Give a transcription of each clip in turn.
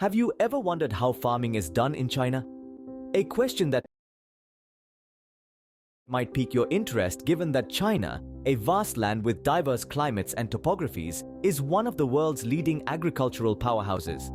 Have you ever wondered how farming is done in China? A question that might pique your interest given that China, a vast land with diverse climates and topographies, is one of the world's leading agricultural powerhouses.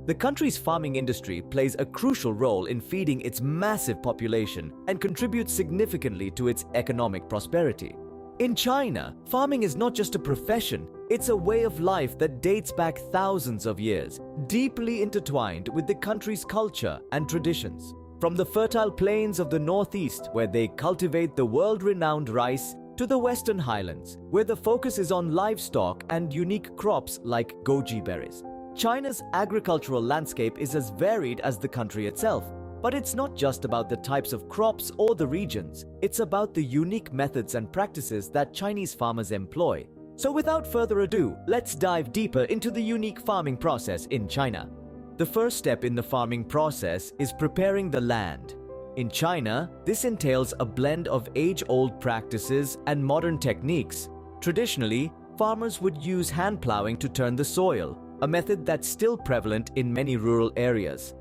The country's farming industry plays a crucial role in feeding its massive population and contributes significantly to its economic prosperity. In China, farming is not just a profession, it's a way of life that dates back thousands of years, deeply intertwined with the country's culture and traditions. From the fertile plains of the northeast, where they cultivate the world-renowned rice, to the western highlands, where the focus is on livestock and unique crops like goji berries. China's agricultural landscape is as varied as the country itself. But it's not just about the types of crops or the regions, it's about the unique methods and practices that Chinese farmers employ. So without further ado, let's dive deeper into the unique farming process in China. The first step in the farming process is preparing the land. In China, this entails a blend of age-old practices and modern techniques. Traditionally, farmers would use hand plowing to turn the soil, a method that's still prevalent in many rural areas.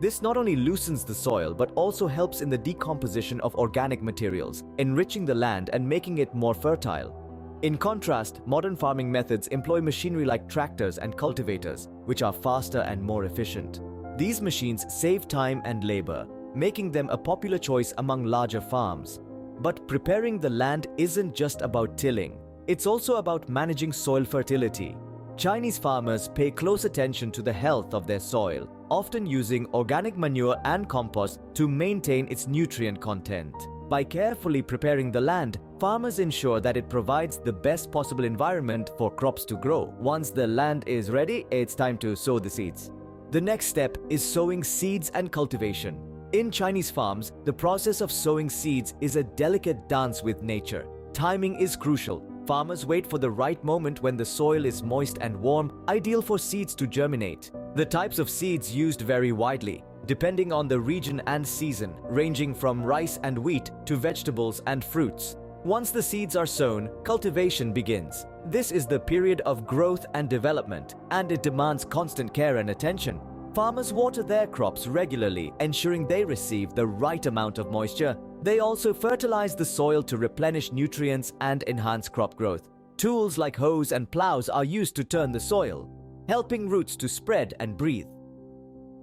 This not only loosens the soil but also helps in the decomposition of organic materials, enriching the land and making it more fertile. In contrast, modern farming methods employ machinery like tractors and cultivators, which are faster and more efficient. These machines save time and labor, making them a popular choice among larger farms. But preparing the land isn't just about tilling, it's also about managing soil fertility. Chinese farmers pay close attention to the health of their soil, often using organic manure and compost to maintain its nutrient content. By carefully preparing the land, farmers ensure that it provides the best possible environment for crops to grow. Once the land is ready, it's time to sow the seeds. The next step is sowing seeds and cultivation. In Chinese farms, the process of sowing seeds is a delicate dance with nature. Timing is crucial. Farmers wait for the right moment when the soil is moist and warm, ideal for seeds to germinate. The types of seeds used vary widely, depending on the region and season, ranging from rice and wheat to vegetables and fruits. Once the seeds are sown, cultivation begins. This is the period of growth and development, and it demands constant care and attention. Farmers water their crops regularly, ensuring they receive the right amount of moisture. They also fertilize the soil to replenish nutrients and enhance crop growth. Tools like hoes and plows are used to turn the soil, helping roots to spread and breathe.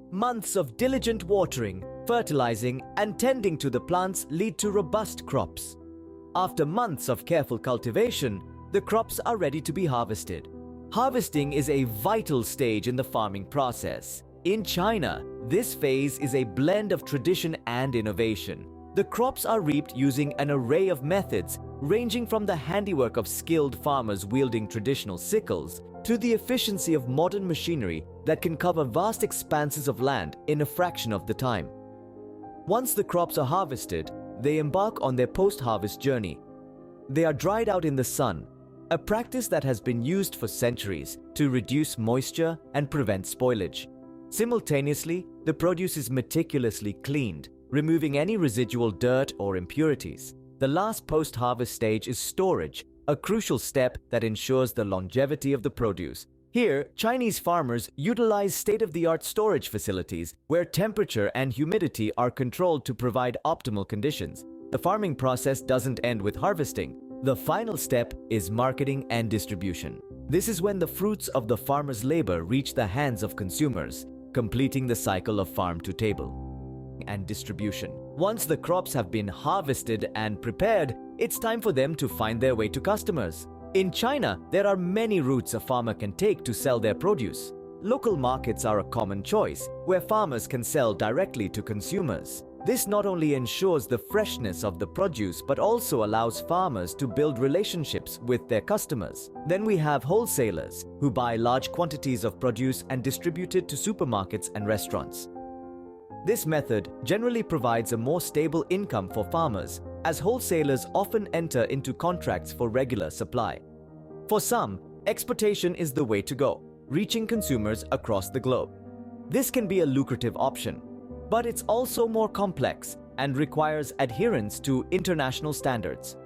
Months of diligent watering, fertilizing, and tending to the plants lead to robust crops. After months of careful cultivation, the crops are ready to be harvested. Harvesting is a vital stage in the farming process. In China, this phase is a blend of tradition and innovation. The crops are reaped using an array of methods, ranging from the handiwork of skilled farmers wielding traditional sickles to the efficiency of modern machinery that can cover vast expanses of land in a fraction of the time. Once the crops are harvested, they embark on their post-harvest journey. They are dried out in the sun, a practice that has been used for centuries to reduce moisture and prevent spoilage. Simultaneously, the produce is meticulously cleaned, removing any residual dirt or impurities. The last post-harvest stage is storage, a crucial step that ensures the longevity of the produce. Here, Chinese farmers utilize state-of-the-art storage facilities where temperature and humidity are controlled to provide optimal conditions. The farming process doesn't end with harvesting. The final step is marketing and distribution. This is when the fruits of the farmer's labor reach the hands of consumers, completing the cycle of farm to table and distribution. Once the crops have been harvested and prepared, it's time for them to find their way to customers. In China, there are many routes a farmer can take to sell their produce. Local markets are a common choice, where farmers can sell directly to consumers. This not only ensures the freshness of the produce, but also allows farmers to build relationships with their customers. Then we have wholesalers, who buy large quantities of produce and distribute it to supermarkets and restaurants. This method generally provides a more stable income for farmers, as wholesalers often enter into contracts for regular supply. For some, exportation is the way to go, reaching consumers across the globe. This can be a lucrative option, but it's also more complex and requires adherence to international standards.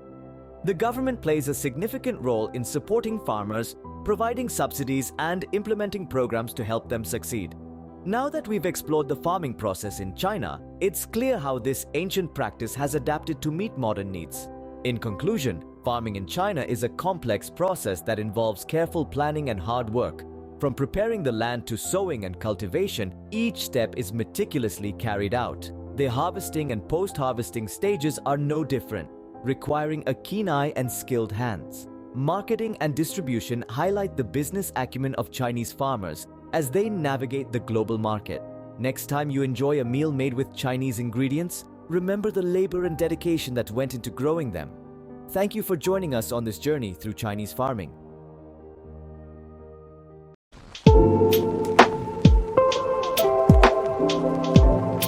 The government plays a significant role in supporting farmers, providing subsidies and implementing programs to help them succeed. Now that we've explored the farming process in China, it's clear how this ancient practice has adapted to meet modern needs. In conclusion, farming in China is a complex process that involves careful planning and hard work. From preparing the land to sowing and cultivation, each step is meticulously carried out. The harvesting and post-harvesting stages are no different, requiring a keen eye and skilled hands. Marketing and distribution highlight the business acumen of Chinese farmers as they navigate the global market. Next time you enjoy a meal made with Chinese ingredients, remember the labor and dedication that went into growing them. Thank you for joining us on this journey through Chinese farming.